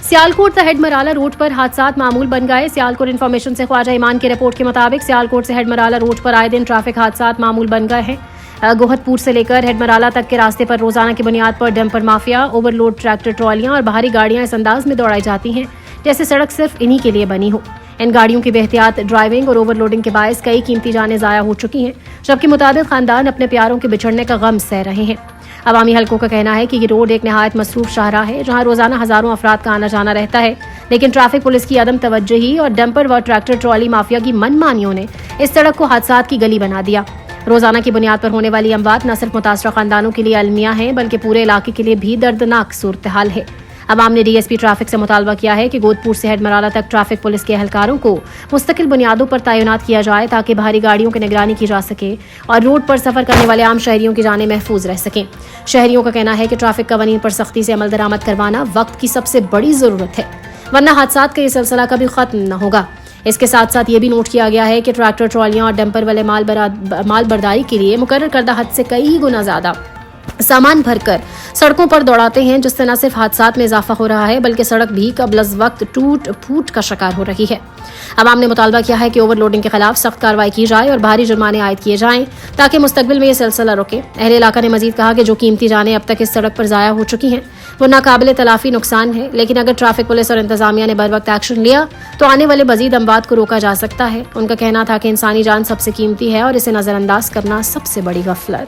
सियालकोट से हेडमराला रोड पर हादसात मामूल बन गए। सियालकोट इन्फॉर्मेशन से ख्वाजा ईमान की रिपोर्ट के मुताबिक सियालकोट से हेडमराला रोड पर आए दिन ट्रैफिक हादसात मामूल बन गए हैं। गोहतपुर से लेकर हेडमराला तक के रास्ते पर रोजाना की बुनियाद पर डंपर माफिया, ओवरलोड ट्रैक्टर ट्रॉलियां और भारी गाड़ियां इस अंदाज में दौड़ाई जाती हैं जैसे सड़क सिर्फ इन्हीं के लिए बनी हो। इन गाड़ियों की बेहतियात ड्राइविंग और ओवरलोडिंग के बायस कई कीमती जानें ज़ाया हो चुकी हैं, जबकि मुताबिक खानदान अपने प्यारों के बिछड़ने का गम सह रहे हैं। अवामी हलकों का कहना है कि ये रोड एक नहायत मसरूफ शाहराह है जहां रोजाना हजारों अफराद का आना जाना रहता है, लेकिन ट्रैफिक पुलिस की अदम तवज्जुही और डंपर व ट्रैक्टर ट्रॉली माफिया की मनमानियों ने इस सड़क को हादसात की गली बना दिया। रोजाना की बुनियाद पर होने वाली अमवात न सिर्फ मुतासरा खानदानों के लिए अलमिया है बल्कि पूरे इलाके के लिए भी दर्दनाक सूरत हाल है। अवाम ने डीएसपी ट्रैफिक से मुतालबा किया है कि गोदपुर से हेडमराला तक ट्रैफिक पुलिस के एहलकारों को मुस्तकिल बुनियादों पर तैनात किया जाए ताकि भारी गाड़ियों की निगरानी की जा सके और रोड पर सफर करने वाले आम शहरियों की जानें महफूज रह सकें। शहरियों का कहना है कि ट्रैफिक कवानीन पर सख्ती से अमल दरामद करवाना वक्त की सबसे बड़ी जरूरत है, वरना हादसात का ये सिलसिला कभी खत्म न होगा। इसके साथ साथ ये भी नोट किया गया है कि ट्रैक्टर ट्रॉलियां और डंपर वाले माल बर्दारी के लिए मुकर्रर करदा हद से कई गुना ज्यादा सामान भरकर सड़कों पर दौड़ाते हैं, जिससे न सिर्फ हादसात में इजाफा हो रहा है बल्कि सड़क भी कबल वक्त टूट फूट का शिकार हो रही है। अवाम ने मुतालबा किया है कि ओवरलोडिंग के खिलाफ सख्त कार्रवाई की जाए और भारी जुर्माने आयद किए जाएं ताकि मुस्तकबिल में यह सिलसिला रुके। अहले इलाका ने मजीद कहा कि जो कीमती जानें अब तक इस सड़क पर ज़ाया हो चुकी हैं वो नाकाबिले तलाफी नुकसान है, लेकिन अगर ट्रैफिक पुलिस और इंतजामिया ने बर वक्त एक्शन लिया तो आने वाले मजीद अमवात को रोका जा सकता है। उनका कहना था कि इंसानी जान सबसे कीमती है और इसे नज़रअंदाज करना सबसे बड़ी गफलत।